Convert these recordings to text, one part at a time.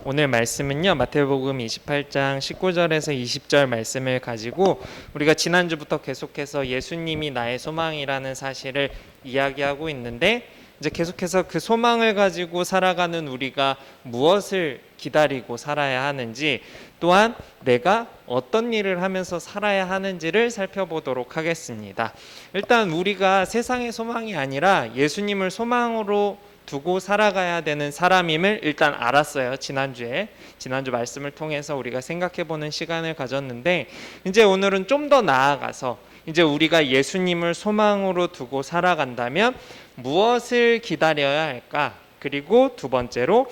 오늘 말씀은요, 마태복음 28장 19절에서 20절 말씀을 가지고 우리가 지난주부터 계속해서 예수님이 나의 소망이라는 사실을 이야기하고 있는데, 이제 계속해서 그 소망을 가지고 살아가는 우리가 무엇을 기다리고 살아야 하는지, 또한 내가 어떤 일을 하면서 살아야 하는지를 살펴보도록 하겠습니다. 일단 우리가 세상의 소망이 아니라 예수님을 소망으로 두고 살아가야 되는 사람임을 일단 알았어요. 지난주 말씀을 통해서 우리가 생각해보는 시간을 가졌는데, 이제 오늘은 좀 더 나아가서 이제 우리가 예수님을 소망으로 두고 살아간다면 무엇을 기다려야 할까? 그리고 두 번째로,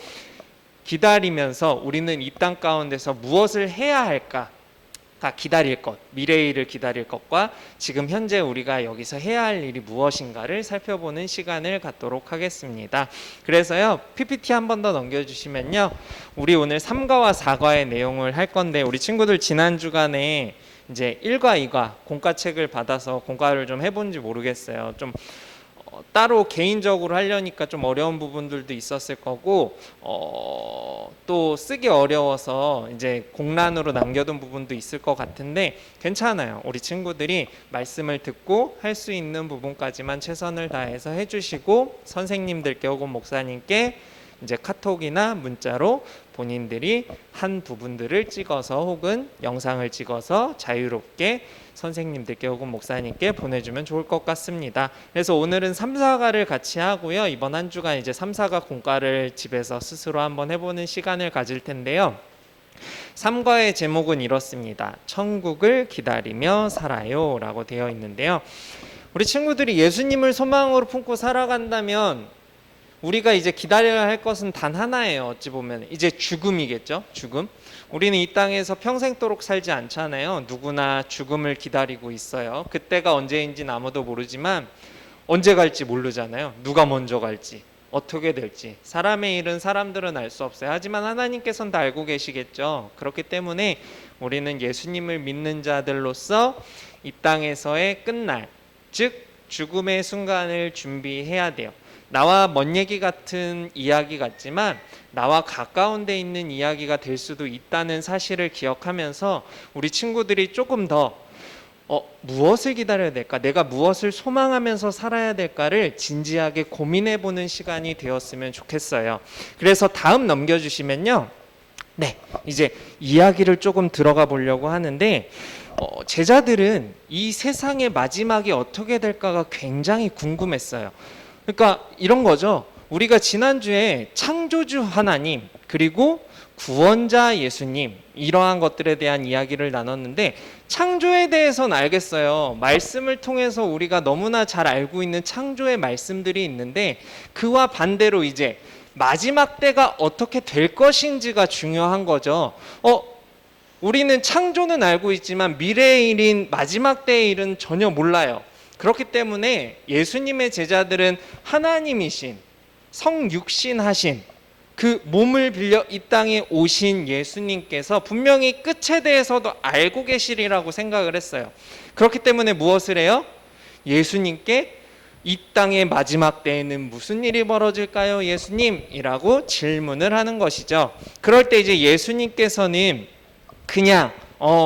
기다리면서 우리는 이 땅 가운데서 무엇을 해야 할까? 다 기다릴 것, 미래의 일을 기다릴 것과 지금 현재 우리가 여기서 해야 할 일이 무엇인가를 살펴보는 시간을 갖도록 하겠습니다. 그래서요, PPT 한 번 더 넘겨주시면요, 우리 오늘 3과와 4과의 내용을 할 건데, 우리 친구들 지난 주간에 이제 1과 2과 공과책을 받아서 공과를 좀 해본지 모르겠어요. 좀 따로 개인적으로 하려니까 좀 어려운 부분들도 있었을 거고, 또 쓰기 어려워서 이제 공란으로 남겨둔 부분도 있을 것 같은데 괜찮아요. 우리 친구들이 말씀을 듣고 할 수 있는 부분까지만 최선을 다해서 해주시고, 선생님들께 혹은 목사님께 이제 카톡이나 문자로 본인들이 한 부분들을 찍어서 혹은 영상을 찍어서 자유롭게 선생님들께 혹은 목사님께 보내주면 좋을 것 같습니다. 그래서 오늘은 3, 4가를 같이 하고요, 이번 한 주간 이제 3, 4가 공과를 집에서 스스로 한번 해보는 시간을 가질 텐데요, 3과의 제목은 이렇습니다. 천국을 기다리며 살아요 라고 되어 있는데요, 우리 친구들이 예수님을 소망으로 품고 살아간다면 우리가 이제 기다려야 할 것은 단 하나예요. 어찌 보면 이제 죽음이겠죠. 죽음. 우리는 이 땅에서 평생도록 살지 않잖아요. 누구나 죽음을 기다리고 있어요. 그때가 언제인지는 아무도 모르지만 언제 갈지 모르잖아요. 누가 먼저 갈지, 어떻게 될지. 사람의 일은 사람들은 알 수 없어요. 하지만 하나님께서는 다 알고 계시겠죠. 그렇기 때문에 우리는 예수님을 믿는 자들로서 이 땅에서의 끝날, 즉 죽음의 순간을 준비해야 돼요. 나와 먼 얘기 같은 이야기 같지만 나와 가까운 데 있는 이야기가 될 수도 있다는 사실을 기억하면서 우리 친구들이 조금 더 무엇을 기다려야 될까? 내가 무엇을 소망하면서 살아야 될까를 진지하게 고민해보는 시간이 되었으면 좋겠어요. 그래서 다음 넘겨주시면요, 네, 이제 이야기를 조금 들어가 보려고 하는데, 제자들은 이 세상의 마지막이 어떻게 될까가 굉장히 궁금했어요. 그러니까 이런 거죠. 우리가 지난주에 창조주 하나님 그리고 구원자 예수님, 이러한 것들에 대한 이야기를 나눴는데, 창조에 대해서는 알겠어요. 말씀을 통해서 우리가 너무나 잘 알고 있는 창조의 말씀들이 있는데, 그와 반대로 이제 마지막 때가 어떻게 될 것인지가 중요한 거죠. 우리는 창조는 알고 있지만 미래의 일인 마지막 때의 일은 전혀 몰라요. 그렇기 때문에 예수님의 제자들은 하나님이신, 성육신하신, 그 몸을 빌려 이 땅에 오신 예수님께서 분명히 끝에 대해서도 알고 계시리라고 생각을 했어요. 그렇기 때문에 무엇을 해요? 예수님께 이 땅의 마지막 때에는 무슨 일이 벌어질까요, 예수님? 이라고 질문을 하는 것이죠. 그럴 때 이제 예수님께서는 그냥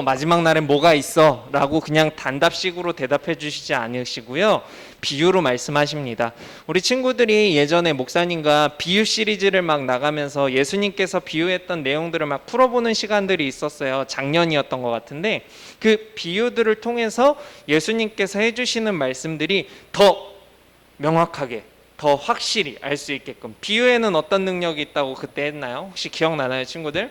마지막 날엔 뭐가 있어? 라고 그냥 단답식으로 대답해 주시지 않으시고요, 비유로 말씀하십니다. 우리 친구들이 예전에 목사님과 비유 시리즈를 막 나가면서 예수님께서 비유했던 내용들을 막 풀어보는 시간들이 있었어요. 작년이었던 것 같은데, 그 비유들을 통해서 예수님께서 해주시는 말씀들이 더 명확하게, 더 확실히 알 수 있게끔. 비유에는 어떤 능력이 있다고 그때 했나요? 혹시 기억나나요, 친구들?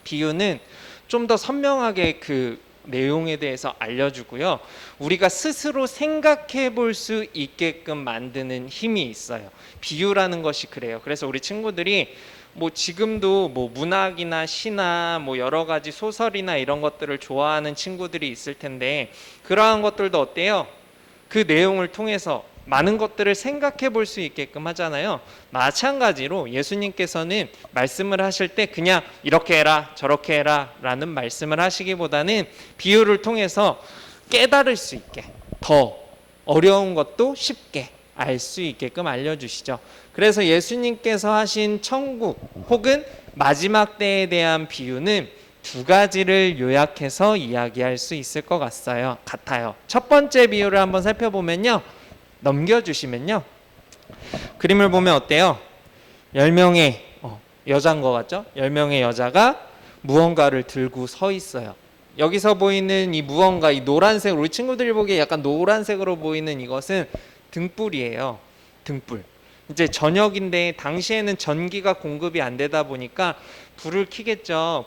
비유는 좀 더 선명하게 그 내용에 대해서 알려주고요, 우리가 스스로 생각해 볼 수 있게끔 만드는 힘이 있어요. 비유라는 것이 그래요. 그래서 우리 친구들이 지금도 문학이나 시나 여러 가지 소설이나 이런 것들을 좋아하는 친구들이 있을 텐데, 그러한 것들도 어때요? 그 내용을 통해서 많은 것들을 생각해 볼 수 있게끔 하잖아요. 마찬가지로 예수님께서는 말씀을 하실 때 그냥 이렇게 해라 저렇게 해라 라는 말씀을 하시기보다는 비유를 통해서 깨달을 수 있게, 더 어려운 것도 쉽게 알 수 있게끔 알려주시죠. 그래서 예수님께서 하신 천국 혹은 마지막 때에 대한 비유는 두 가지를 요약해서 이야기할 수 있을 것 같아요. 첫 번째 비유를 한번 살펴보면요. 넘겨주시면요. 그림을 보면 어때요? 10명의 여자인 것 같죠? 10명의 여자가 무언가를 들고 서 있어요. 여기서 보이는 이 무언가, 이 노란색, 우리 친구들이 보기에 약간 노란색으로 보이는 이것은 등불이에요. 등불. 이제 저녁인데 당시에는 전기가 공급이 안 되다 보니까 불을 켜겠죠.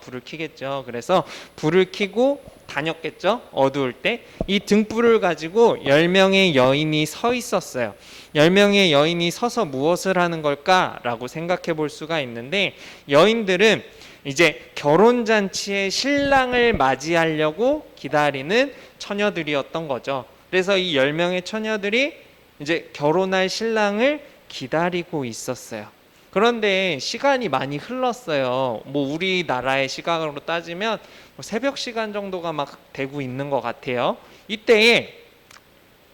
그래서 불을 켜고 다녔겠죠. 어두울 때. 이 등불을 가지고 10명의 여인이 서 있었어요. 10명의 여인이 서서 무엇을 하는 걸까라고 생각해 볼 수가 있는데, 여인들은 이제 결혼잔치에 신랑을 맞이하려고 기다리는 처녀들이었던 거죠. 그래서 이 10명의 처녀들이 이제 결혼할 신랑을 기다리고 있었어요. 그런데 시간이 많이 흘렀어요. 뭐 우리나라의 시간으로 따지면 새벽 시간 정도가 막 되고 있는 것 같아요. 이때에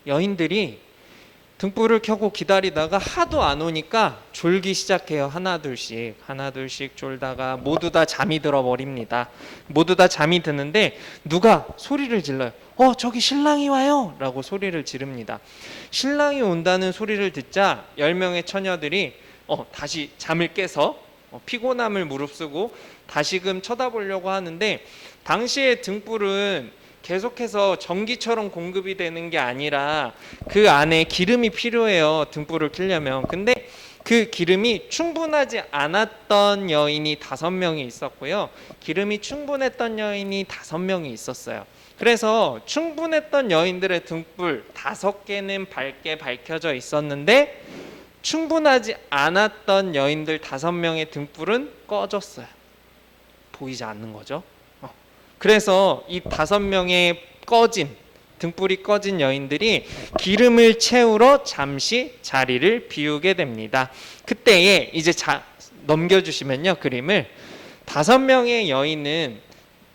여인들이 등불을 켜고 기다리다가 하도 안 오니까 졸기 시작해요. 하나 둘씩 졸다가 모두 다 잠이 들어 버립니다. 모두 다 잠이 드는데 누가 소리를 질러요. 저기 신랑이 와요 라고 소리를 지릅니다. 신랑이 온다는 소리를 듣자 10명의 처녀들이 다시 잠을 깨서 피곤함을 무릅쓰고 다시금 쳐다보려고 하는데, 당시의 등불은 계속해서 전기처럼 공급이 되는 게 아니라 그 안에 기름이 필요해요. 등불을 켜려면. 근데 그 기름이 충분하지 않았던 여인이 5명이 있었고요. 기름이 충분했던 여인이 5명이 있었어요. 그래서 충분했던 여인들의 등불 5개는 밝게 밝혀져 있었는데, 충분하지 않았던 여인들 5명의 등불은 꺼졌어요. 보이지 않는 거죠. 그래서 이 5명의 등불이 꺼진 여인들이 기름을 채우러 잠시 자리를 비우게 됩니다. 그때에 이제 넘겨주시면요, 그림을 5명의 여인은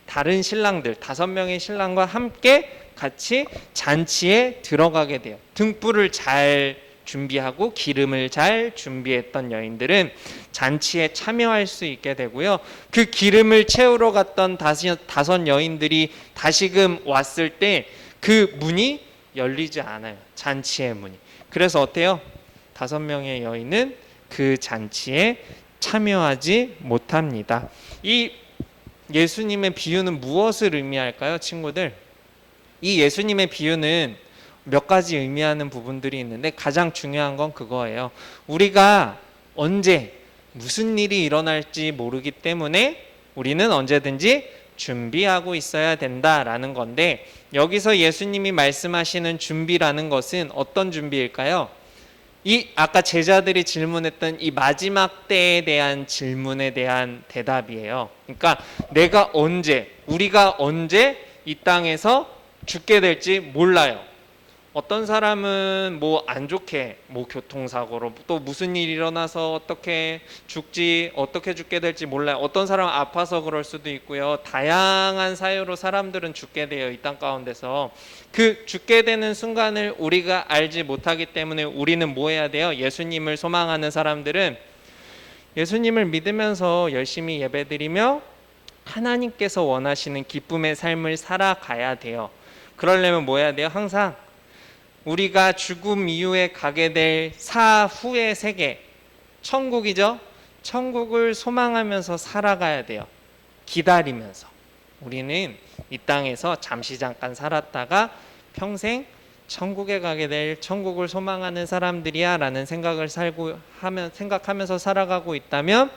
다른 신랑들 5명의 신랑과 함께 같이 잔치에 들어가게 돼요. 등불을 잘 준비하고 기름을 잘 준비했던 여인들은 잔치에 참여할 수 있게 되고요. 그 기름을 채우러 갔던 5 여인들이 다시금 왔을 때 그 문이 열리지 않아요. 잔치의 문이. 그래서 어때요? 5명의 여인은 그 잔치에 참여하지 못합니다. 이 예수님의 비유는 무엇을 의미할까요, 친구들? 이 예수님의 비유는 몇 가지 의미하는 부분들이 있는데 가장 중요한 건 그거예요. 우리가 언제 무슨 일이 일어날지 모르기 때문에 우리는 언제든지 준비하고 있어야 된다라는 건데, 여기서 예수님이 말씀하시는 준비라는 것은 어떤 준비일까요? 이 아까 제자들이 질문했던 이 마지막 때에 대한 질문에 대한 대답이에요. 그러니까 우리가 언제 이 땅에서 죽게 될지 몰라요. 어떤 사람은 안 좋게 교통사고로 또 무슨 일이 일어나서 어떻게 죽게 될지 몰라요. 어떤 사람은 아파서 그럴 수도 있고요. 다양한 사유로 사람들은 죽게 돼요. 이 땅 가운데서. 그 죽게 되는 순간을 우리가 알지 못하기 때문에 우리는 뭐 해야 돼요? 예수님을 소망하는 사람들은 예수님을 믿으면서 열심히 예배드리며 하나님께서 원하시는 기쁨의 삶을 살아가야 돼요. 그러려면 뭐 해야 돼요? 항상 우리가 죽음 이후에 가게 될 사후의 세계, 천국이죠. 천국을 소망하면서 살아가야 돼요. 기다리면서. 우리는 이 땅에서 잠시 잠깐 살았다가 평생 천국에 가게 될 천국을 소망하는 사람들이야 라는 생각하면서 살아가고 있다면,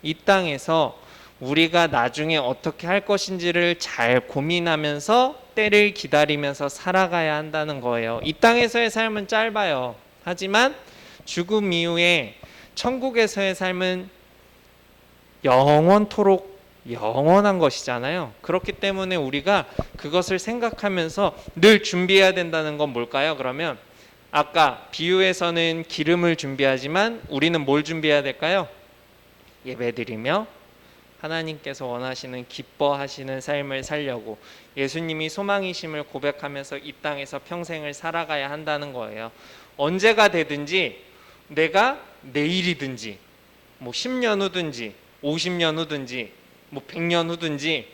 이 땅에서 우리가 나중에 어떻게 할 것인지를 잘 고민하면서 때를 기다리면서 살아가야 한다는 거예요. 이 땅에서의 삶은 짧아요. 하지만 죽음 이후에 천국에서의 삶은 영원토록 영원한 것이잖아요. 그렇기 때문에 우리가 그것을 생각하면서 늘 준비해야 된다는 건 뭘까요? 그러면 아까 비유에서는 기름을 준비하지만 우리는 뭘 준비해야 될까요? 예배드리며 하나님께서 원하시는 기뻐하시는 삶을 살려고 예수님이 소망이심을 고백하면서 이 땅에서 평생을 살아가야 한다는 거예요. 언제가 되든지 내가 내일이든지 뭐 10년 후든지 50년 후든지 뭐 100년 후든지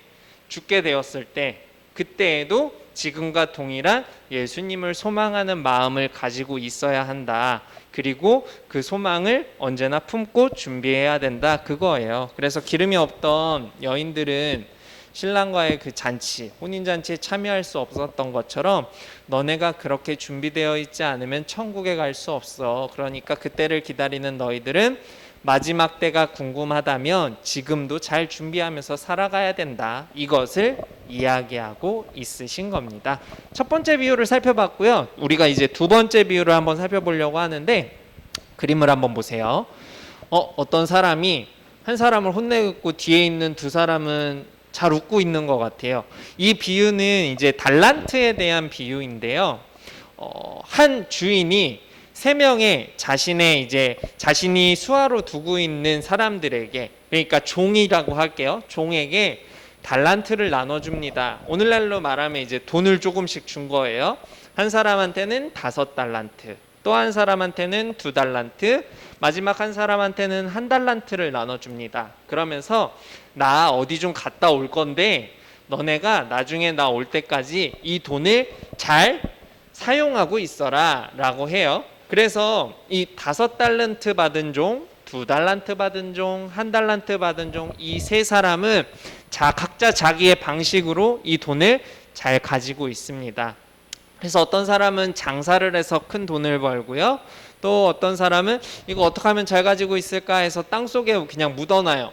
죽게 되었을 때 그때에도 지금과 동일한 예수님을 소망하는 마음을 가지고 있어야 한다. 그리고 그 소망을 언제나 품고 준비해야 된다. 그거예요. 그래서 기름이 없던 여인들은 신랑과의 그 잔치, 혼인잔치에 참여할 수 없었던 것처럼 너네가 그렇게 준비되어 있지 않으면 천국에 갈 수 없어. 그러니까 그때를 기다리는 너희들은 마지막 때가 궁금하다면 지금도 잘 준비하면서 살아가야 된다. 이것을 이야기하고 있으신 겁니다. 첫 번째 비유를 살펴봤고요. 우리가 이제 두 번째 비유를 한번 살펴보려고 하는데 그림을 한번 보세요. 어떤 사람이 한 사람을 혼내고 뒤에 있는 두 사람은 잘 웃고 있는 것 같아요. 이 비유는 이제 달란트에 대한 비유인데요. 한 주인이 세 명의 자신이 수하로 두고 있는 사람들에게, 그러니까 종이라고 할게요. 종에게 달란트를 나눠줍니다. 오늘날로 말하면 이제 돈을 조금씩 준 거예요. 한 사람한테는 5달란트, 또 한 사람한테는 2달란트, 마지막 한 사람한테는 1달란트를 나눠줍니다. 그러면서 나 어디 좀 갔다 올 건데 너네가 나중에 나 올 때까지 이 돈을 잘 사용하고 있어라 라고 해요. 그래서 이 5달란트 받은 종, 2달란트 받은 종, 1달란트 받은 종, 이 세 사람은 각자 자기의 방식으로 이 돈을 잘 가지고 있습니다. 그래서 어떤 사람은 장사를 해서 큰 돈을 벌고요. 또 어떤 사람은 이거 어떻게 하면 잘 가지고 있을까 해서 땅속에 그냥 묻어놔요.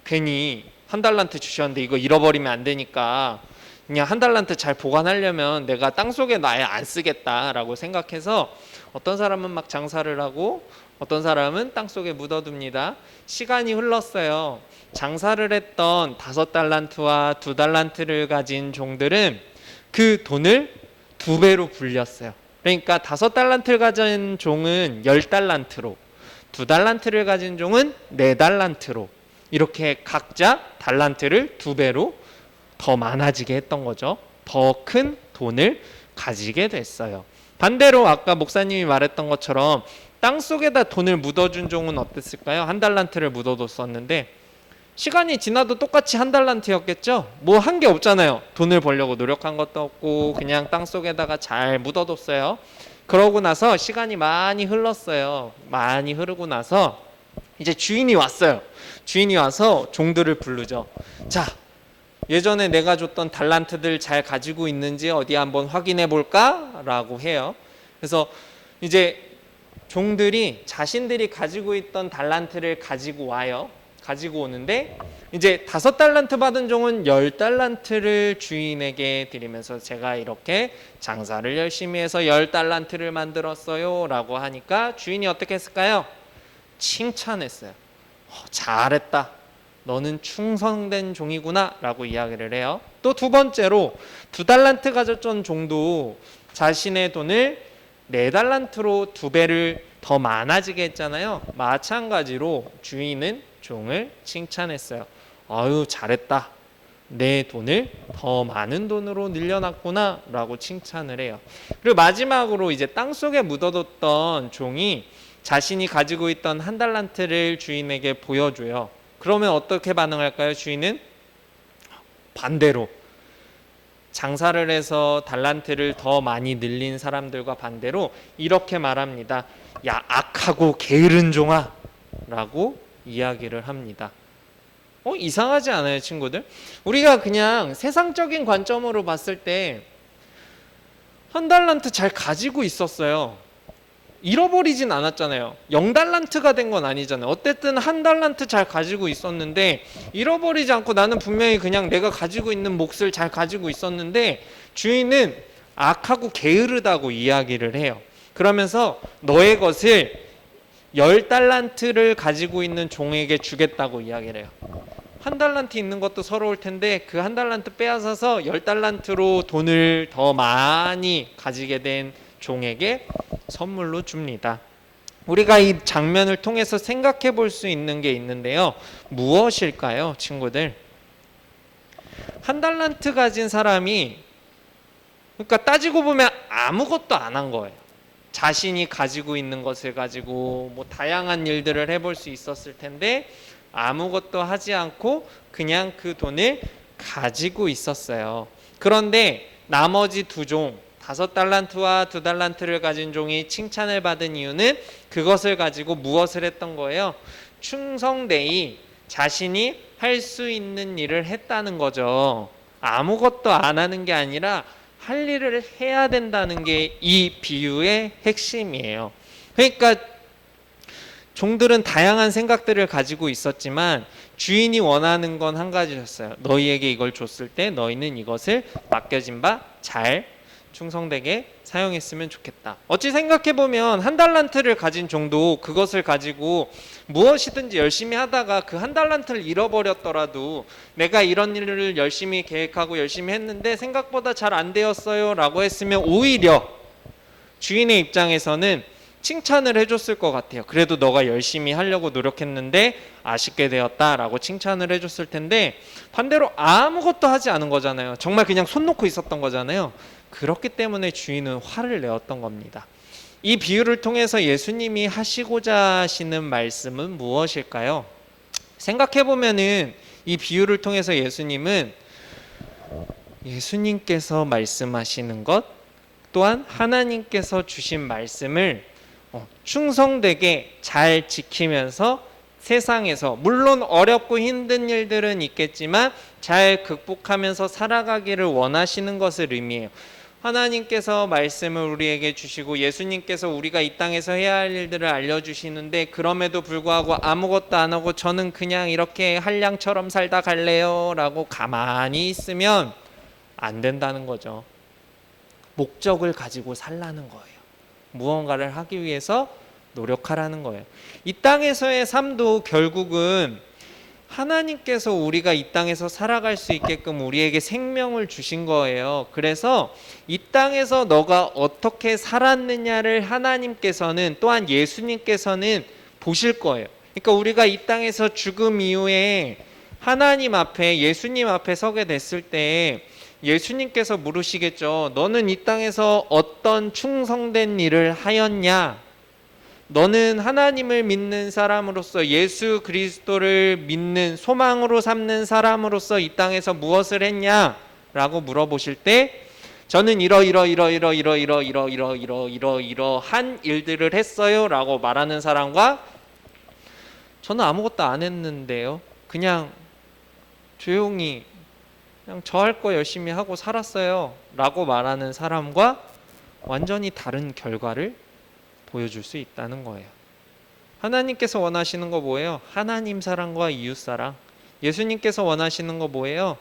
괜히 1달란트 주셨는데 이거 잃어버리면 안 되니까 그냥 1달란트 잘 보관하려면 내가 땅속에 아예 안 쓰겠다라고 생각해서 어떤 사람은 막 장사를 하고 어떤 사람은 땅속에 묻어둡니다. 시간이 흘렀어요. 장사를 했던 5달란트와 2달란트를 가진 종들은 그 돈을 2배로 불렸어요. 그러니까 5달란트를 가진 종은 10달란트로, 2달란트를 가진 종은 4달란트로 이렇게 각자 달란트를 2배로 더 많아지게 했던 거죠. 더 큰 돈을 가지게 됐어요. 반대로 아까 목사님이 말했던 것처럼 땅속에다 돈을 묻어준 종은 어땠을까요? 1달란트를 묻어뒀었는데 시간이 지나도 똑같이 1달란트였겠죠? 뭐 한 게 없잖아요. 돈을 벌려고 노력한 것도 없고 그냥 땅속에다가 잘 묻어뒀어요. 그러고 나서 시간이 많이 흘렀어요. 많이 흐르고 나서 이제 주인이 왔어요. 주인이 와서 종들을 부르죠. 자, 예전에 내가 줬던 달란트들 잘 가지고 있는지 어디 한번 확인해 볼까? 라고 해요. 그래서 이제 종들이 자신들이 가지고 있던 달란트를 가지고 와요. 가지고 오는데 이제 5달란트 받은 종은 10달란트를 주인에게 드리면서 제가 이렇게 장사를 열심히 해서 10달란트를 만들었어요 라고 하니까 주인이 어떻게 했을까요? 칭찬했어요. 잘했다. 너는 충성된 종이구나 라고 이야기를 해요. 또 두 번째로 2달란트 가졌던 종도 자신의 돈을 4달란트로 2배를 더 많아지게 했잖아요. 마찬가지로 주인은 종을 칭찬했어요. 아유 잘했다. 내 돈을 더 많은 돈으로 늘려놨구나 라고 칭찬을 해요. 그리고 마지막으로 이제 땅속에 묻어뒀던 종이 자신이 가지고 있던 1달란트를 주인에게 보여줘요. 그러면 어떻게 반응할까요? 주인은 반대로 장사를 해서 달란트를 더 많이 늘린 사람들과 반대로 이렇게 말합니다. 야 악하고 게으른 종아 라고 이야기를 합니다. 이상하지 않아요, 친구들? 우리가 그냥 세상적인 관점으로 봤을 때 1달란트 잘 가지고 있었어요. 잃어버리진 않았잖아요. 0달란트가 된 건 아니잖아요. 어쨌든 1달란트 잘 가지고 있었는데 잃어버리지 않고 나는 분명히 그냥 내가 가지고 있는 몫을 잘 가지고 있었는데 주인은 악하고 게으르다고 이야기를 해요. 그러면서 너의 것을 10달란트를 가지고 있는 종에게 주겠다고 이야기를 해요. 1달란트 있는 것도 서러울 텐데 그 1달란트 빼앗아서 10달란트로 돈을 더 많이 가지게 된 종에게 선물로 줍니다. 우리가 이 장면을 통해서 생각해 볼 수 있는 게 있는데요. 무엇일까요, 친구들? 1달란트 가진 사람이 그러니까 따지고 보면 아무것도 안 한 거예요. 자신이 가지고 있는 것을 가지고 뭐 다양한 일들을 해볼 수 있었을 텐데 아무것도 하지 않고 그냥 그 돈을 가지고 있었어요. 그런데 나머지 두 종, 5달란트와 2달란트를 가진 종이 칭찬을 받은 이유는 그것을 가지고 무엇을 했던 거예요? 충성되이 자신이 할 수 있는 일을 했다는 거죠. 아무것도 안 하는 게 아니라 할 일을 해야 된다는 게 이 비유의 핵심이에요. 그러니까 종들은 다양한 생각들을 가지고 있었지만 주인이 원하는 건 한 가지였어요. 너희에게 이걸 줬을 때 너희는 이것을 맡겨진 바 잘 충성되게 사용했으면 좋겠다. 어찌 생각해보면 1달란트를 가진 종도 그것을 가지고 무엇이든지 열심히 하다가 그 1달란트를 잃어버렸더라도 내가 이런 일을 열심히 계획하고 열심히 했는데 생각보다 잘 안 되었어요 라고 했으면 오히려 주인의 입장에서는 칭찬을 해줬을 것 같아요. 그래도 너가 열심히 하려고 노력했는데 아쉽게 되었다라고 칭찬을 해줬을 텐데 반대로 아무것도 하지 않은 거잖아요. 정말 그냥 손 놓고 있었던 거잖아요. 그렇기 때문에 주인은 화를 내었던 겁니다. 이 비유를 통해서 예수님이 하시고자 하시는 말씀은 무엇일까요? 생각해보면은 이 비유를 통해서 예수님께서 말씀하시는 것 또한 하나님께서 주신 말씀을 충성되게 잘 지키면서 세상에서 물론 어렵고 힘든 일들은 있겠지만 잘 극복하면서 살아가기를 원하시는 것을 의미해요. 하나님께서 말씀을 우리에게 주시고 예수님께서 우리가 이 땅에서 해야 할 일들을 알려주시는데 그럼에도 불구하고 아무것도 안 하고 저는 그냥 이렇게 한량처럼 살다 갈래요 라고 가만히 있으면 안 된다는 거죠. 목적을 가지고 살라는 거예요. 무언가를 하기 위해서 노력하라는 거예요. 이 땅에서의 삶도 결국은 하나님께서 우리가 이 땅에서 살아갈 수 있게끔 우리에게 생명을 주신 거예요. 그래서 이 땅에서 너가 어떻게 살았느냐를 하나님께서는 또한 예수님께서는 보실 거예요. 그러니까 우리가 이 땅에서 죽음 이후에 하나님 앞에 예수님 앞에 서게 됐을 때 예수님께서 물으시겠죠. 너는 이 땅에서 어떤 충성된 일을 하였냐? 너는 하나님을 믿는 사람으로서 예수 그리스도를 믿는 소망으로 삼는 사람으로서 이 땅에서 무엇을 했냐? 라고 물어보실 때 저는 이러한 일들을 했어요 라고 말하는 사람과 저는 아무것도 안 했는데요. 그냥 조용히 그냥 저 할 거 열심히 하고 살았어요 라고 말하는 사람과 완전히 다른 결과를 보여줄 수 있다는 거예요. 하나님께서 원하시는 거 뭐예요? 하나님 사랑과 이웃 사랑. 예수님께서 원하시는 거 뭐예요?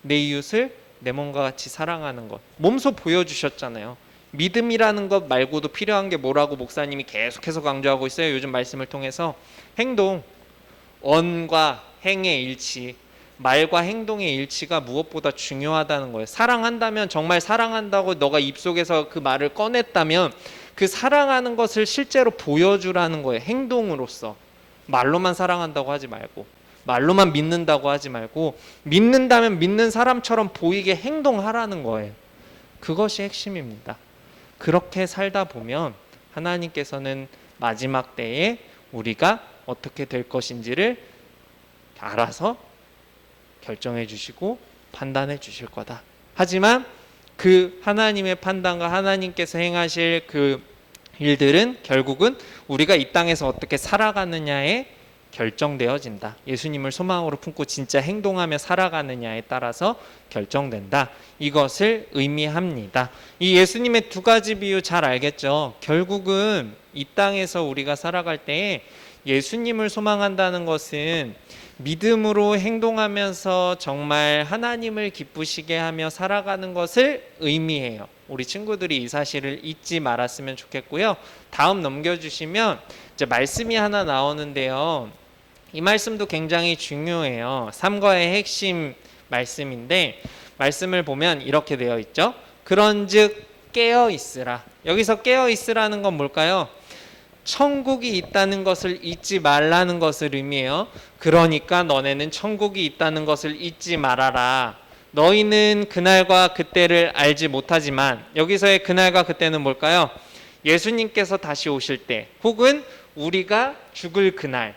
내 이웃을 내 몸과 같이 사랑하는 것. 몸소 보여주셨잖아요. 믿음이라는 것 말고도 필요한 게 뭐라고 목사님이 계속해서 강조하고 있어요. 요즘 말씀을 통해서 행동, 언과 행의 일치, 말과 행동의 일치가 무엇보다 중요하다는 거예요. 사랑한다면 정말 사랑한다고 너가 입속에서 그 말을 꺼냈다면 그 사랑하는 것을 실제로 보여주라는 거예요. 행동으로서. 말로만 사랑한다고 하지 말고 말로만 믿는다고 하지 말고 믿는다면 믿는 사람처럼 보이게 행동하라는 거예요. 그것이 핵심입니다. 그렇게 살다 보면 하나님께서는 마지막 때에 우리가 어떻게 될 것인지를 알아서 결정해 주시고 판단해 주실 거다. 하지만 그 하나님의 판단과 하나님께서 행하실 그 일들은 결국은 우리가 이 땅에서 어떻게 살아가느냐에 결정되어진다. 예수님을 소망으로 품고 진짜 행동하며 살아가느냐에 따라서 결정된다. 이것을 의미합니다. 이 예수님의 두 가지 비유 잘 알겠죠? 결국은 이 땅에서 우리가 살아갈 때에 예수님을 소망한다는 것은 믿음으로 행동하면서 정말 하나님을 기쁘시게 하며 살아가는 것을 의미해요. 우리 친구들이 이 사실을 잊지 말았으면 좋겠고요. 다음 넘겨주시면 이제 말씀이 하나 나오는데요. 이 말씀도 굉장히 중요해요. 삶과의 핵심 말씀인데 말씀을 보면 이렇게 되어 있죠. 그런즉 깨어 있으라. 여기서 깨어 있으라는 건 뭘까요? 천국이 있다는 것을 잊지 말라는 것을 의미해요. 그러니까 너네는 천국이 있다는 것을 잊지 말아라. 너희는 그날과 그때를 알지 못하지만 여기서의 그날과 그때는 뭘까요? 예수님께서 다시 오실 때, 혹은 우리가 죽을 그날,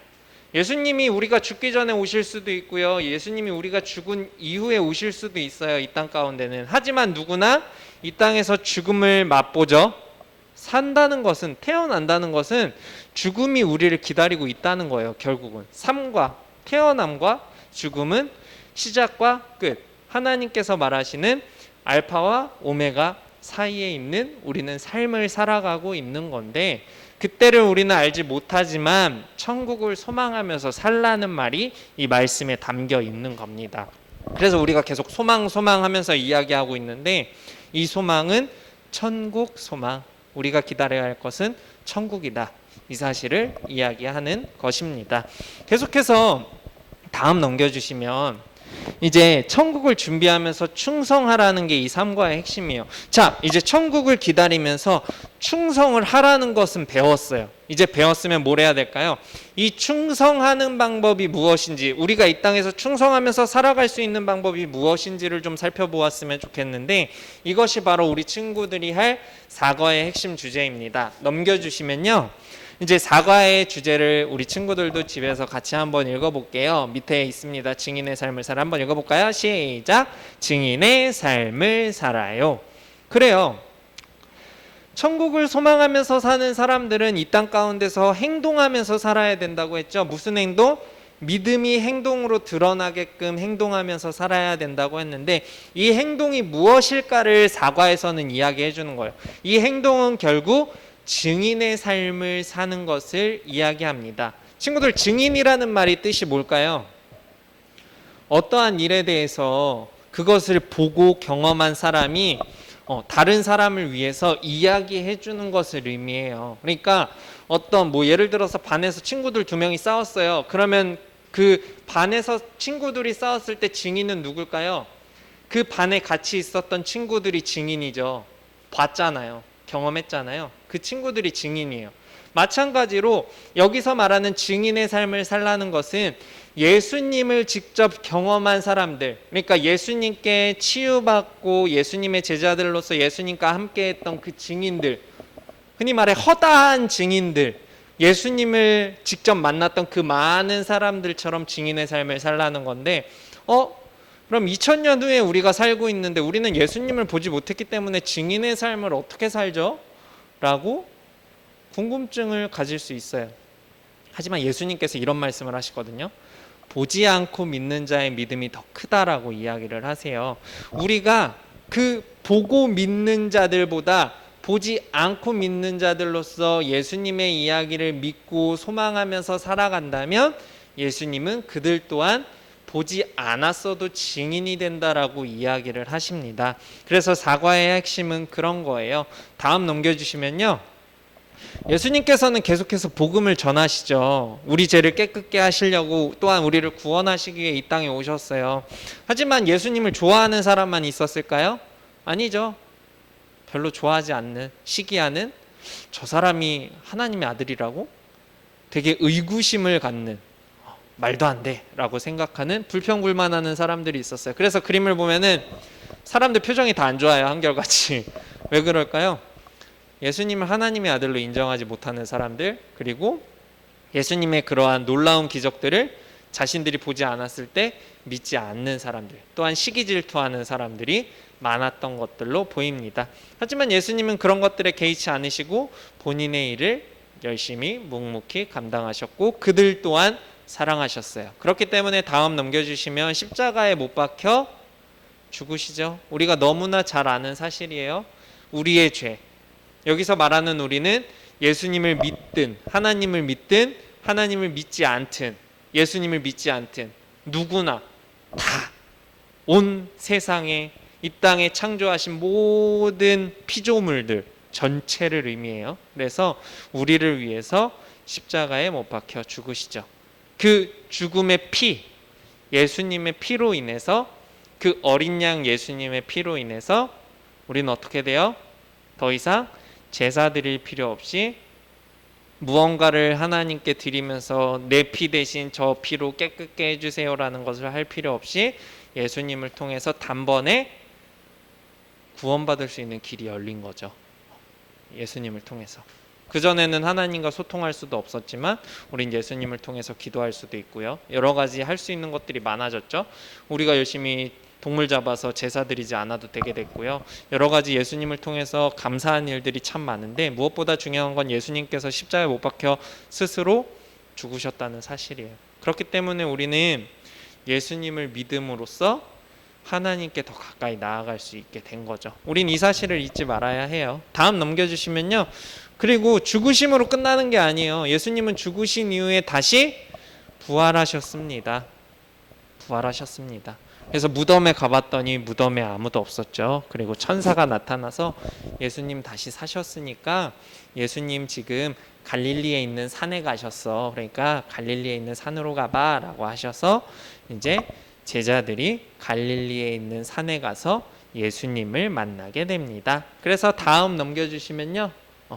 예수님이 우리가 죽기 전에 오실 수도 있고요, 예수님이 우리가 죽은 이후에 오실 수도 있어요, 이 땅 가운데는. 하지만 누구나 이 땅에서 죽음을 맛보죠. 산다는 것은, 태어난다는 것은 죽음이 우리를 기다리고 있다는 거예요. 결국은 삶과 태어남과 죽음은 시작과 끝, 하나님께서 말하시는 알파와 오메가 사이에 있는 우리는 삶을 살아가고 있는 건데, 그때를 우리는 알지 못하지만 천국을 소망하면서 살라는 말이 이 말씀에 담겨 있는 겁니다. 그래서 우리가 계속 소망하면서 이야기하고 있는데, 이 소망은 천국 소망, 우리가 기다려야 할 것은 천국이다, 이 사실을 이야기하는 것입니다. 계속해서 다음 넘겨주시면, 이제 천국을 준비하면서 충성하라는 게 이 삶과의 핵심이에요. 자, 이제 천국을 기다리면서 충성을 하라는 것은 배웠어요. 이제 배웠으면 뭘 해야 될까요? 이 충성하는 방법이 무엇인지, 우리가 이 땅에서 충성하면서 살아갈 수 있는 방법이 무엇인지를 좀 살펴보았으면 좋겠는데, 이것이 바로 우리 친구들이 할 사과의 핵심 주제입니다. 넘겨주시면요, 이제 사과의 주제를 우리 친구들도 집에서 같이 한번 읽어볼게요. 밑에 있습니다. 증인의 삶을 살아. 한번 읽어볼까요? 시작. 증인의 삶을 살아요. 그래요. 천국을 소망하면서 사는 사람들은 이 땅 가운데서 행동하면서 살아야 된다고 했죠. 무슨 행동? 믿음이 행동으로 드러나게끔 행동하면서 살아야 된다고 했는데, 이 행동이 무엇일까를 사과에서는 이야기해 주는 거예요. 이 행동은 결국 증인의 삶을 사는 것을 이야기합니다. 친구들, 증인이라는 말이 뜻이 뭘까요? 어떠한 일에 대해서 그것을 보고 경험한 사람이 다른 사람을 위해서 이야기해 주는 것을 의미해요. 그러니까 어떤 예를 들어서 반에서 친구들 2명이 싸웠어요. 그러면 그 반에서 친구들이 싸웠을 때 증인은 누굴까요? 그 반에 같이 있었던 친구들이 증인이죠. 봤잖아요. 경험했잖아요. 그 친구들이 증인이에요. 마찬가지로 여기서 말하는 증인의 삶을 살라는 것은 예수님을 직접 경험한 사람들, 그러니까 예수님께 치유받고 예수님의 제자들로서 예수님과 함께했던 그 증인들, 흔히 말해 허다한 증인들, 예수님을 직접 만났던 그 많은 사람들처럼 증인의 삶을 살라는 건데, 그럼 2000년 후에 우리가 살고 있는데 우리는 예수님을 보지 못했기 때문에 증인의 삶을 어떻게 살죠? 라고 궁금증을 가질 수 있어요. 하지만 예수님께서 이런 말씀을 하시거든요. 보지 않고 믿는 자의 믿음이 더 크다라고 이야기를 하세요. 우리가 그 보고 믿는 자들보다 보지 않고 믿는 자들로서 예수님의 이야기를 믿고 소망하면서 살아간다면, 예수님은 그들 또한 보지 않았어도 증인이 된다라고 이야기를 하십니다. 그래서 사과의 핵심은 그런 거예요. 다음 넘겨주시면요, 예수님께서는 계속해서 복음을 전하시죠. 우리 죄를 깨끗게 하시려고, 또한 우리를 구원하시기 위해 이 땅에 오셨어요. 하지만 예수님을 좋아하는 사람만 있었을까요? 아니죠. 별로 좋아하지 않는, 시기하는, 저 사람이 하나님의 아들이라고? 되게 의구심을 갖는, 말도 안 돼 라고 생각하는, 불평불만하는 사람들이 있었어요. 그래서 그림을 보면은 사람들 표정이 다 안 좋아요. 한결같이. 왜 그럴까요? 예수님을 하나님의 아들로 인정하지 못하는 사람들, 그리고 예수님의 그러한 놀라운 기적들을 자신들이 보지 않았을 때 믿지 않는 사람들, 또한 시기 질투하는 사람들이 많았던 것들로 보입니다. 하지만 예수님은 그런 것들에 개의치 않으시고 본인의 일을 열심히 묵묵히 감당하셨고, 그들 또한 사랑하셨어요. 그렇기 때문에 다음 넘겨주시면 십자가에 못 박혀 죽으시죠. 우리가 너무나 잘 아는 사실이에요. 우리의 죄. 여기서 말하는 우리는 예수님을 믿든 하나님을 믿든 하나님을 믿지 않든 예수님을 믿지 않든 누구나 다 온 세상에, 이 땅에 창조하신 모든 피조물들 전체를 의미해요. 그래서 우리를 위해서 십자가에 못 박혀 죽으시죠. 그 죽음의 피, 예수님의 피로 인해서, 그 어린 양 예수님의 피로 인해서 우리는 어떻게 돼요? 더 이상 제사 드릴 필요 없이, 무언가를 하나님께 드리면서 내 피 대신 저 피로 깨끗게 해주세요라는 것을 할 필요 없이 예수님을 통해서 단번에 구원받을 수 있는 길이 열린 거죠. 예수님을 통해서. 그전에는 하나님과 소통할 수도 없었지만 우린 예수님을 통해서 기도할 수도 있고요. 여러 가지 할 수 있는 것들이 많아졌죠. 우리가 열심히 동물 잡아서 제사 드리지 않아도 되게 됐고요. 여러 가지 예수님을 통해서 감사한 일들이 참 많은데 무엇보다 중요한 건 예수님께서 십자가에 못 박혀 스스로 죽으셨다는 사실이에요. 그렇기 때문에 우리는 예수님을 믿음으로써 하나님께 더 가까이 나아갈 수 있게 된 거죠. 우린 이 사실을 잊지 말아야 해요. 다음 넘겨주시면요. 그리고 죽으심으로 끝나는 게 아니에요. 예수님은 죽으신 이후에 다시 부활하셨습니다. 부활하셨습니다. 그래서 무덤에 가봤더니 무덤에 아무도 없었죠. 그리고 천사가 나타나서 예수님 다시 사셨으니까 예수님 지금 갈릴리에 있는 산에 가셨어. 그러니까 갈릴리에 있는 산으로 가봐 라고 하셔서 이제 제자들이 갈릴리에 있는 산에 가서 예수님을 만나게 됩니다. 그래서 다음 넘겨주시면요.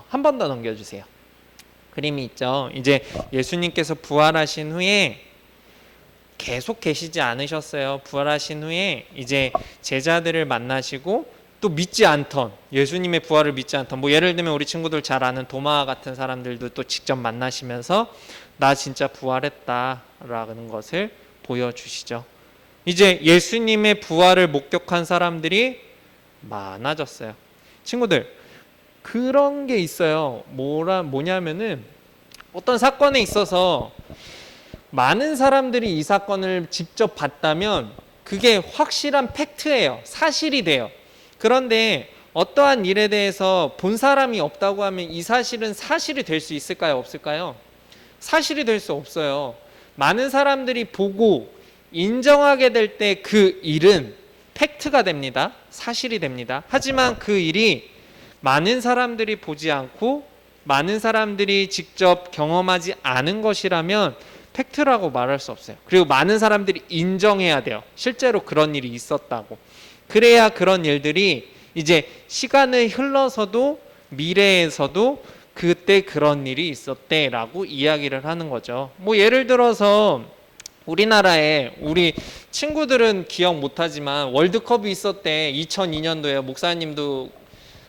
한 번 더 넘겨주세요. 그림이 있죠. 이제 예수님께서 부활하신 후에 계속 계시지 않으셨어요. 부활하신 후에 이제 제자들을 만나시고 또 믿지 않던, 예수님의 부활을 믿지 않던, 뭐 예를 들면 우리 친구들 잘 아는 도마 같은 사람들도 또 직접 만나시면서 나 진짜 부활했다라는 것을 보여주시죠. 이제 예수님의 부활을 목격한 사람들이 많아졌어요. 친구들, 그런 게 있어요. 뭐냐면은 어떤 사건에 있어서 많은 사람들이 이 사건을 직접 봤다면 그게 확실한 팩트예요. 사실이 돼요. 그런데 어떠한 일에 대해서 본 사람이 없다고 하면 이 사실은 사실이 될 수 있을까요? 없을까요? 사실이 될 수 없어요. 많은 사람들이 보고 인정하게 될 때 그 일은 팩트가 됩니다. 사실이 됩니다. 하지만 그 일이 많은 사람들이 보지 않고 많은 사람들이 직접 경험하지 않은 것이라면 팩트라고 말할 수 없어요. 그리고 많은 사람들이 인정해야 돼요. 실제로 그런 일이 있었다고. 그래야 그런 일들이 이제 시간을 흘러서도 미래에서도 그때 그런 일이 있었대라고 이야기를 하는 거죠. 뭐 예를 들어서 우리나라에 우리 친구들은 기억 못하지만 월드컵이 있었대. 2002년도에 목사님도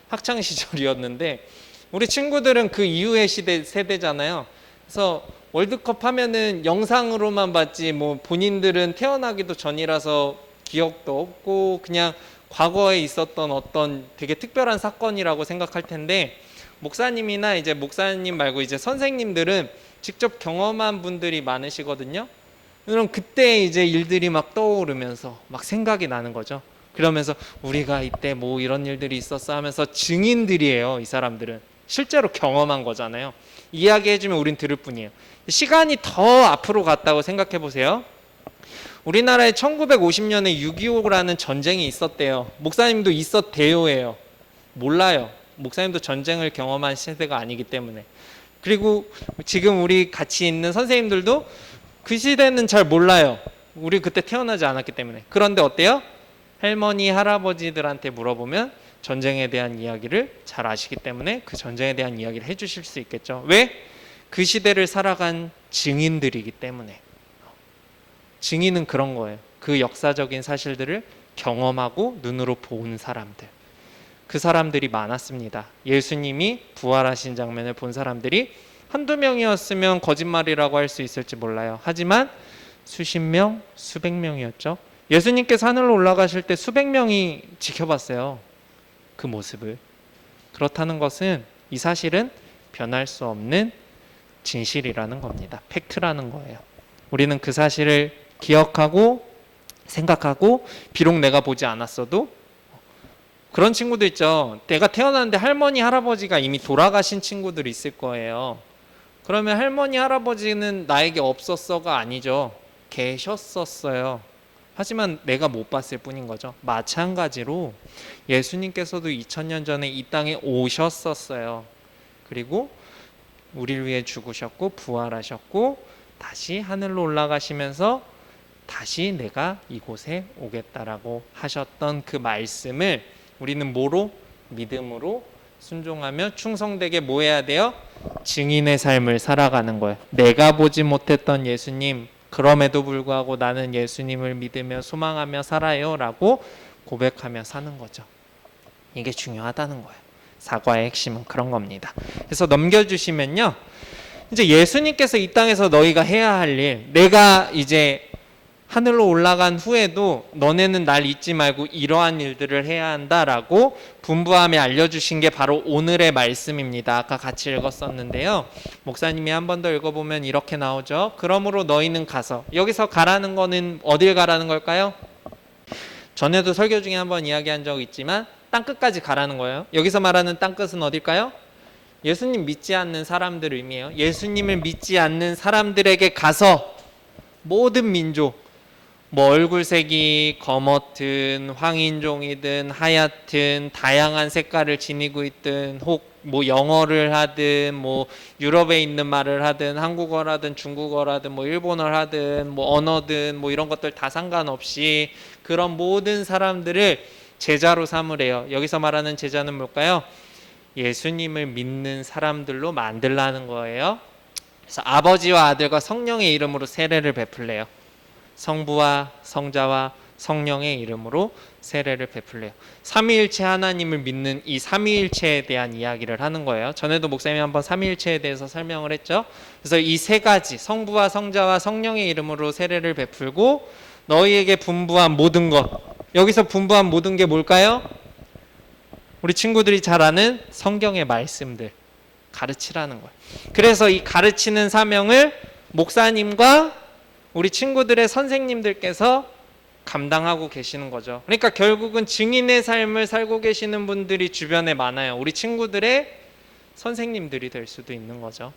학창 시절이었는데 우리 친구들은 그 이후의 세대잖아요. 그래서 월드컵 하면은 영상으로만 봤지 뭐 본인들은 태어나기도 전이라서 기억도 없고 그냥 과거에 있었던 어떤 되게 특별한 사건이라고 생각할 텐데 목사님이나 이제 목사님 말고 이제 선생님들은 직접 경험한 분들이 많으시거든요. 그럼 그때 이제 일들이 막 떠오르면서 막 생각이 나는 거죠. 그러면서 우리가 이때 뭐 이런 일들이 있었어 하면서 증인들이에요. 이 사람들은 실제로 경험한 거잖아요. 이야기해주면 우린 들을 뿐이에요. 시간이 더 앞으로 갔다고 생각해 보세요. 우리나라에 1950년에 6.25라는 전쟁이 있었대요. 목사님도 있었대요예요. 몰라요. 목사님도 전쟁을 경험한 세대가 아니기 때문에. 그리고 지금 우리 같이 있는 선생님들도 그 시대는 잘 몰라요. 우리 그때 태어나지 않았기 때문에. 그런데 어때요? 할머니, 할아버지들한테 물어보면 전쟁에 대한 이야기를 잘 아시기 때문에 그 전쟁에 대한 이야기를 해주실 수 있겠죠. 왜? 그 시대를 살아간 증인들이기 때문에. 증인은 그런 거예요. 그 역사적인 사실들을 경험하고 눈으로 본 사람들. 그 사람들이 많았습니다. 예수님이 부활하신 장면을 본 사람들이 한두 명이었으면 거짓말이라고 할 수 있을지 몰라요. 하지만 수십 명, 수백 명이었죠. 예수님께서 하늘로 올라가실 때 수백 명이 지켜봤어요. 그 모습을. 그렇다는 것은 이 사실은 변할 수 없는 진실이라는 겁니다. 팩트라는 거예요. 우리는 그 사실을 기억하고 생각하고 비록 내가 보지 않았어도 그런 친구도 있죠. 내가 태어났는데 할머니, 할아버지가 이미 돌아가신 친구들이 있을 거예요. 그러면 할머니, 할아버지는 나에게 없었어가 아니죠. 계셨었어요. 하지만 내가 못 봤을 뿐인 거죠. 마찬가지로 예수님께서도 2000년 전에 이 땅에 오셨었어요. 그리고 우리를 위해 죽으셨고 부활하셨고 다시 하늘로 올라가시면서 다시 내가 이곳에 오겠다라고 하셨던 그 말씀을 우리는 뭐로? 믿음으로 순종하며 충성되게 뭐 해야 돼요? 증인의 삶을 살아가는 거예요. 내가 보지 못했던 예수님, 그럼에도 불구하고 나는 예수님을 믿으며 소망하며 살아요 라고 고백하며 사는 거죠. 이게 중요하다는 거예요. 사과의 핵심은 그런 겁니다. 그래서 넘겨주시면요. 이제 예수님께서 이 땅에서 너희가 해야 할 일, 내가 이제 하늘로 올라간 후에도 너네는 날 잊지 말고 이러한 일들을 해야 한다라고 분부함에 알려주신 게 바로 오늘의 말씀입니다. 아까 같이 읽었었는데요. 목사님이 한 번 더 읽어보면 이렇게 나오죠. 그러므로 너희는 가서, 여기서 가라는 거는 어딜 가라는 걸까요? 전에도 설교 중에 한번 이야기한 적 있지만 땅끝까지 가라는 거예요. 여기서 말하는 땅끝은 어딜까요? 예수님 믿지 않는 사람들 의미해요. 예수님을 믿지 않는 사람들에게 가서 모든 민족, 뭐 얼굴색이 검었든 황인종이든 하얗든 다양한 색깔을 지니고 있든 혹 뭐 영어를 하든 뭐 유럽에 있는 말을 하든 한국어라든 중국어라든 뭐 일본어를 하든 뭐 언어든 뭐 이런 것들 다 상관없이 그런 모든 사람들을 제자로 삼으래요. 여기서 말하는 제자는 뭘까요? 예수님을 믿는 사람들로 만들라는 거예요. 그래서 아버지와 아들과 성령의 이름으로 세례를 베풀래요. 성부와 성자와 성령의 이름으로 세례를 베풀래요. 삼위일체 하나님을 믿는 이 삼위일체에 대한 이야기를 하는 거예요. 전에도 목사님이 한번 삼위일체에 대해서 설명을 했죠. 그래서 이 세 가지 성부와 성자와 성령의 이름으로 세례를 베풀고 너희에게 분부한 모든 것, 여기서 분부한 모든 게 뭘까요? 우리 친구들이 잘 아는 성경의 말씀들 가르치라는 거예요. 그래서 이 가르치는 사명을 목사님과 우리 친구들의 선생님들께서 감당하고 계시는 거죠. 그러니까 결국은 증인의 삶을 살고 계시는 분들이 주변에 많아요. 우리 친구들의 선생님들이 될 수도 있는 거죠.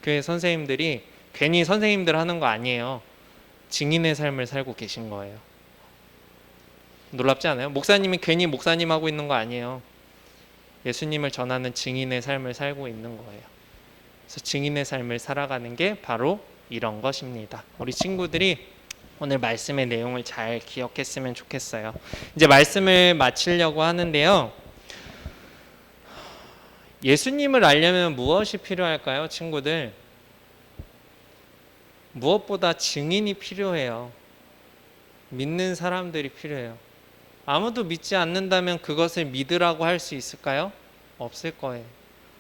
교회 선생님들이 괜히 선생님들 하는 거 아니에요. 증인의 삶을 살고 계신 거예요. 놀랍지 않아요? 목사님이 괜히 목사님 하고 있는 거 아니에요. 예수님을 전하는 증인의 삶을 살고 있는 거예요. 그래서 증인의 삶을 살아가는 게 바로 이런 것입니다. 우리 친구들이 오늘 말씀의 내용을 잘 기억했으면 좋겠어요. 이제 말씀을 마치려고 하는데요. 예수님을 알려면 무엇이 필요할까요, 친구들? 무엇보다 증인이 필요해요. 믿는 사람들이 필요해요. 아무도 믿지 않는다면 그것을 믿으라고 할 수 있을까요? 없을 거예요.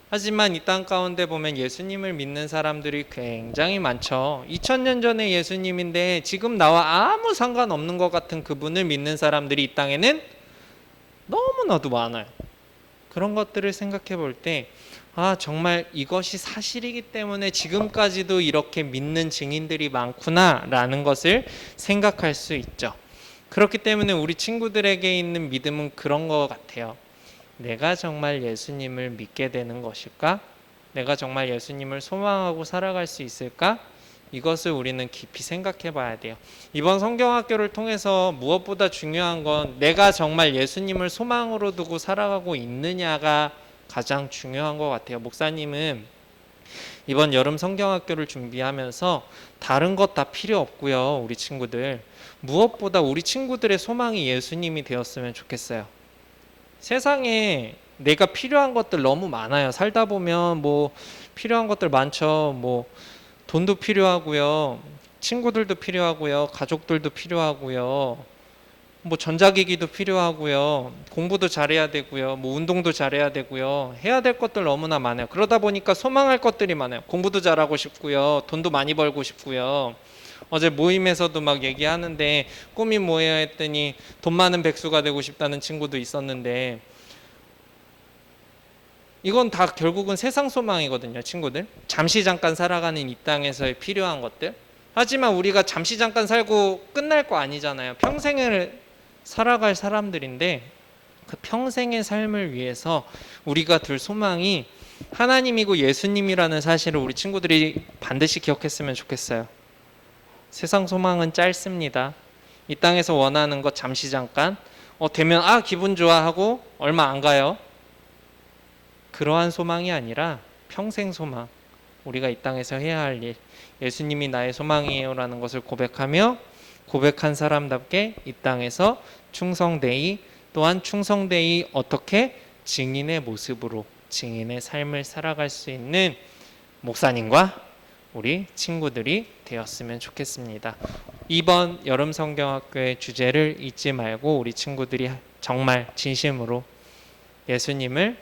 하지만 이 땅 가운데 보면 예수님을 믿는 사람들이 굉장히 많죠. 2000년 전에 예수님인데 지금 나와 아무 상관없는 것 같은 그분을 믿는 사람들이 이 땅에는 너무나도 많아요. 그런 것들을 생각해 볼 때 정말 이것이 사실이기 때문에 지금까지도 이렇게 믿는 증인들이 많구나라는 것을 생각할 수 있죠. 그렇기 때문에 우리 친구들에게 있는 믿음은 그런 것 같아요. 내가 정말 예수님을 믿게 되는 것일까? 내가 정말 예수님을 소망하고 살아갈 수 있을까? 이것을 우리는 깊이 생각해 봐야 돼요. 이번 성경학교를 통해서 무엇보다 중요한 건 내가 정말 예수님을 소망으로 두고 살아가고 있느냐가 가장 중요한 것 같아요. 목사님은 이번 여름 성경학교를 준비하면서 다른 것 다 필요 없고요. 우리 친구들. 무엇보다 우리 친구들의 소망이 예수님이 되었으면 좋겠어요. 세상에 내가 필요한 것들 너무 많아요. 살다 보면 뭐 필요한 것들 많죠. 뭐 돈도 필요하고요. 친구들도 필요하고요. 가족들도 필요하고요. 뭐 전자기기도 필요하고요. 공부도 잘해야 되고요. 뭐 운동도 잘해야 되고요. 해야 될 것들 너무나 많아요. 그러다 보니까 소망할 것들이 많아요. 공부도 잘하고 싶고요. 돈도 많이 벌고 싶고요. 어제 모임에서도 막 얘기하는데 꿈이 뭐예요 했더니 돈 많은 백수가 되고 싶다는 친구도 있었는데 이건 다 결국은 세상 소망이거든요. 친구들. 잠시 잠깐 살아가는 이 땅에서의 필요한 것들. 하지만 우리가 잠시 잠깐 살고 끝날 거 아니잖아요. 평생을 살아갈 사람들인데 그 평생의 삶을 위해서 우리가 둘 소망이 하나님이고 예수님이라는 사실을 우리 친구들이 반드시 기억했으면 좋겠어요. 세상 소망은 짧습니다. 이 땅에서 원하는 것 잠시 잠깐 되면 기분 좋아 하고 얼마 안 가요. 그러한 소망이 아니라 평생 소망, 우리가 이 땅에서 해야 할 일, 예수님이 나의 소망이에요 라는 것을 고백하며 고백한 사람답게 이 땅에서 충성되이, 또한 충성되이 어떻게 증인의 모습으로 증인의 삶을 살아갈 수 있는 목사님과 우리 친구들이 되었으면 좋겠습니다. 이번 여름 성경학교의 주제를 잊지 말고 우리 친구들이 정말 진심으로 예수님을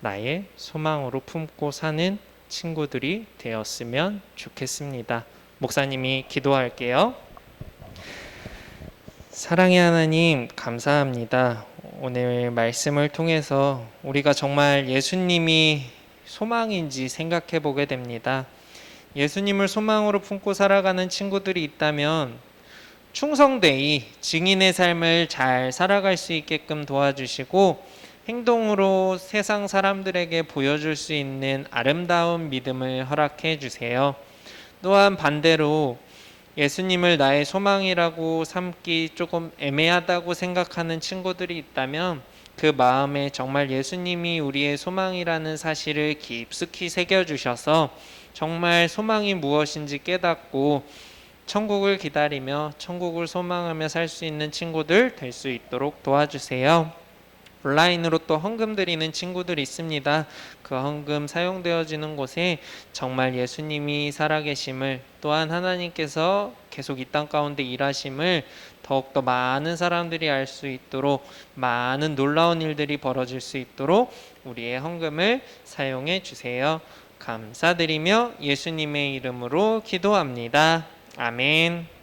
나의 소망으로 품고 사는 친구들이 되었으면 좋겠습니다. 목사님이 기도할게요. 사랑의 하나님, 감사합니다. 오늘 말씀을 통해서 우리가 정말 예수님이 소망인지 생각해 보게 됩니다. 예수님을 소망으로 품고 살아가는 친구들이 있다면 충성되이 증인의 삶을 잘 살아갈 수 있게끔 도와주시고 행동으로 세상 사람들에게 보여줄 수 있는 아름다운 믿음을 허락해 주세요. 또한 반대로 예수님을 나의 소망이라고 삼기 조금 애매하다고 생각하는 친구들이 있다면 그 마음에 정말 예수님이 우리의 소망이라는 사실을 깊숙이 새겨주셔서 정말 소망이 무엇인지 깨닫고 천국을 기다리며 천국을 소망하며 살 수 있는 친구들 될 수 있도록 도와주세요. 온라인으로 또 헌금 드리는 친구들이 있습니다. 그 헌금 사용되어지는 곳에 정말 예수님이 살아계심을, 또한 하나님께서 계속 이 땅 가운데 일하심을 더욱더 많은 사람들이 알 수 있도록, 많은 놀라운 일들이 벌어질 수 있도록 우리의 헌금을 사용해 주세요. 감사드리며 예수님의 이름으로 기도합니다. 아멘.